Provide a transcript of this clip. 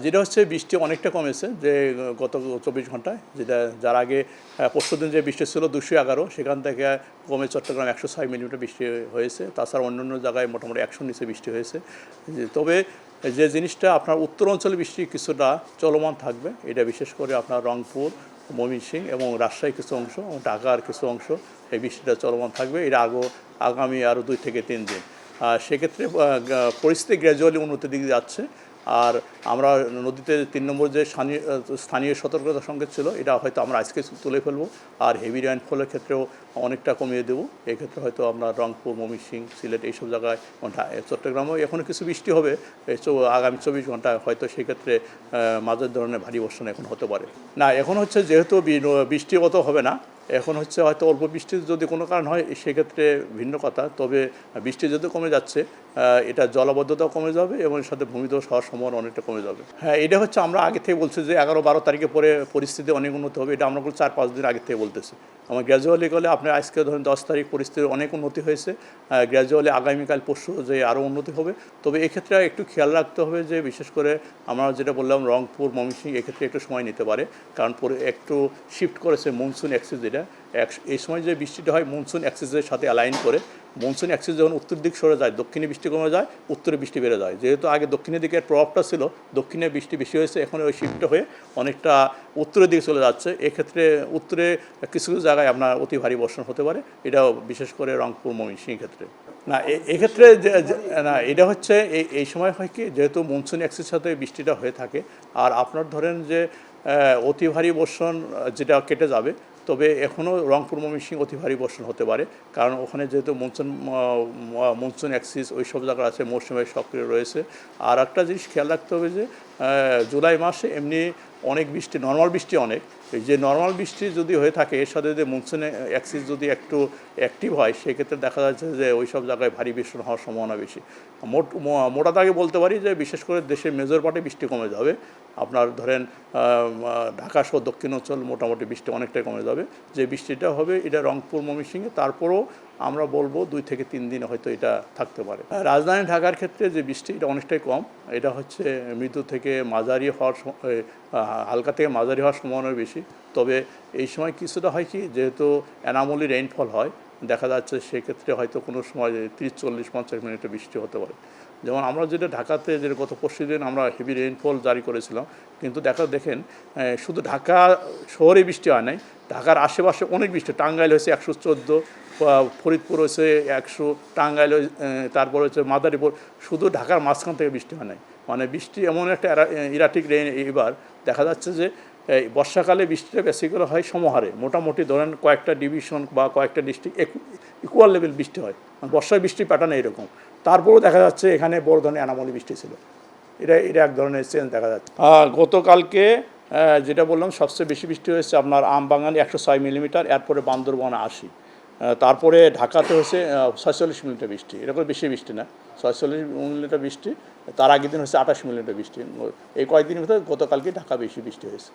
যেটা হচ্ছে বৃষ্টি অনেকটা কমেছে যে গত 24 ঘন্টায়, যেটা যার আগে পরশুদিন যে বৃষ্টি ছিল 211, সেখান থেকে কমে চট্টগ্রাম 106 মিলিমিটার বৃষ্টি হয়েছে। তাছাড়া অন্যান্য জায়গায় মোটামুটি 100 নিচে বৃষ্টি হয়েছে। তবে যে জিনিসটা আপনার উত্তর অঞ্চলে বৃষ্টি কিছুটা চলমান থাকবে, এটা বিশেষ করে আপনার রংপুর, ময়মনসিংহ এবং রাজশাহী কিছু অংশ, ঢাকার কিছু অংশ এই বৃষ্টিটা চলমান থাকবে এর আগামী আরও 2 থেকে 3 দিন। সেক্ষেত্রে পরিস্থিতি গ্র্যাজুয়ালি উন্নতির দিকে যাচ্ছে। আর আমরা নদীতে 3 নম্বর যে স্থানীয় সতর্কতা সংকেত ছিল, এটা হয়তো আমরা আজকে তুলে ফেলবো। আর হেভি রেইনফলের ক্ষেত্রেও অনেকটা কমিয়ে দেবো। এক্ষেত্রে হয়তো আমরা রংপুর, ময়মনসিংহ, সিলেট এইসব জায়গায়, চট্টগ্রামেও এখনও কিছু বৃষ্টি হবে আগামী 24 ঘন্টায়, হয়তো সেক্ষেত্রে মাঝের ধরনের ভারী বর্ষণ এখন হতে পারে না। এখন হচ্ছে যেহেতু বৃষ্টি অত হবে না, এখন হচ্ছে হয়তো অল্প বৃষ্টি যদি কোনো কারণ হয় সেক্ষেত্রে ভিন্ন কথা। তবে বৃষ্টি যদি কমে যাচ্ছে, এটা জলাবদ্ধতাও কমে যাবে এবং এর সাথে ভূমিধস হওয়ার সম্ভাবনা অনেকটা কমে যাবে। হ্যাঁ, এটা হচ্ছে আমরা আগে থেকে বলছি যে 11-12 তারিখে পরে পরিস্থিতি অনেক উন্নতি হবে। এটা আমরা 4-5 দিন আগে থেকে বলতেছি। আমার গ্র্যাজুয়ালি গেলে আপনি আজকে ধরেন 10 তারিখ পরিস্থিতির অনেক উন্নতি হয়েছে, গ্র্যাজুয়ালি আগামীকাল পরশু যে আরও উন্নতি হবে। তবে এক্ষেত্রে একটু খেয়াল রাখতে হবে যে বিশেষ করে আমরা যেটা বললাম রংপুর, ময়মনসিংহ, এক্ষেত্রে একটু সময় নিতে পারে, কারণ পরে একটু শিফট করেছে মনসুন অ্যাক্সিস। যেটা এই সময় যে বৃষ্টিটা হয় মনসুন অ্যাক্সিসের সাথে অ্যালাইন করে, মনসুন অ্যাক্সিস যখন উত্তর দিক সরে যায়, দক্ষিণে বৃষ্টি কমে যায়, উত্তরে বৃষ্টি বেড়ে যায়। যেহেতু আগে দক্ষিণের দিকের প্রভাবটা ছিল, দক্ষিণে বৃষ্টি বেশি হয়েছে, এখন ওই শিফটটা হয়ে অনেকটা উত্তরের দিকে চলে যাচ্ছে। এক্ষেত্রে উত্তরে কিছু কিছু জায়গায় আপনার অতি ভারী বর্ষণ হতে পারে, এটাও বিশেষ করে রংপুর, ময়মনসিংহ ক্ষেত্রে না। এক্ষেত্রে না, এটা হচ্ছে এই সময় হয় কি, যেহেতু মনসুন অ্যাক্সিসের সাথে বৃষ্টিটা হয়ে থাকে, আর আপনার ধরেন যে অতি ভারী বর্ষণ যেটা কেটে যাবে, তবে এখনও রংপুর, ময়মনসিংহ অতি ভারী বর্ষণ হতে পারে, কারণ ওখানে যেহেতু মনসুন অ্যাক্সিস ওই সব জায়গা আছে, মৌসুমে সক্রিয় রয়েছে। আর একটা জিনিস খেয়াল রাখতে হবে যে জুলাই মাসে এমনি অনেক বৃষ্টি, নর্মাল বৃষ্টি অনেক, এই যে নর্মাল বৃষ্টি যদি হয়ে থাকে এর সাথে যদি মনসুন অ্যাক্সিস যদি একটু অ্যাক্টিভ হয়, সেক্ষেত্রে দেখা যাচ্ছে যে ওই সব জায়গায় ভারী বৃষ্টি হওয়ার সম্ভাবনা বেশি। মোটা দাগে বলতে পারি যে বিশেষ করে দেশের মেজর পার্টে বৃষ্টি কমে যাবে। আপনার ধরেন ঢাকা সহ দক্ষিণ অঞ্চল মোটামুটি বৃষ্টি অনেকটাই কমে যাবে। যে বৃষ্টিটা হবে এটা রংপুর, ময়মনসিংহে, তারপরও আমরা বলবো 2 থেকে 3 দিন হয়তো এটা থাকতে পারে। রাজধানী ঢাকার ক্ষেত্রে যে বৃষ্টি, এটা অনেকটাই কম। এটা হচ্ছে মৃদু থেকে মাঝারি হওয়ার, হালকা থেকে মাঝারি হওয়ার সম্ভাবনা বেশি। তবে এই সময় কিছুটা হয় কি, যেহেতু অ্যানামলি রেইনফল হয়, দেখা যাচ্ছে সেক্ষেত্রে হয়তো কোনো সময় 30, 40, 50 মিনিটের বৃষ্টি হতে পারে। যেমন আমরা যেটা ঢাকাতে যে গত পরশু দিন আমরা হেভি রেইনফল জারি করেছিলাম, কিন্তু দেখেন শুধু ঢাকা শহরে বৃষ্টি হয় নাই, ঢাকার আশেপাশে অনেক বৃষ্টি। টাঙ্গাইল হয়েছে 114, ফরিদপুর হয়েছে 100, টাঙ্গাইল, তারপর হচ্ছে মাদারীপুর। শুধু ঢাকার মাঝখান থেকে বৃষ্টি হয় নাই। মানে বৃষ্টি এমন একটা ইরাটিক রেইন। এবার দেখা যাচ্ছে যে এই বর্ষাকালে বৃষ্টিটা বেসিক্যালি হয় সমহারে, মোটামুটি ধরেন কয়েকটা ডিভিশন বা কয়েকটা ডিস্ট্রিক্ট ইকুয়াল লেভেল বৃষ্টি হয়। বর্ষার বৃষ্টি প্যাটার্ন এরকম। তারপরেও দেখা যাচ্ছে এখানে বড় ধরনের অ্যানামলি বৃষ্টি ছিল। এটা এক ধরনের চেঞ্জ দেখা যাচ্ছে। গতকালকে যেটা বললাম সবচেয়ে বেশি বৃষ্টি হয়েছে আপনার আমবাগানে 106 মিলিমিটার, এরপরে বান্দরবানে 80, তারপরে ঢাকাতে হচ্ছে 46 মিলিমিটার বৃষ্টি। এরকম বেশি বৃষ্টি না, 46 মিলিমিটার বৃষ্টি। তার আগের দিন হচ্ছে 28 মিলিমিটার বৃষ্টি। এই কয়েকদিনের ভিতরে গতকালকে ঢাকা বেশি বৃষ্টি হয়েছে।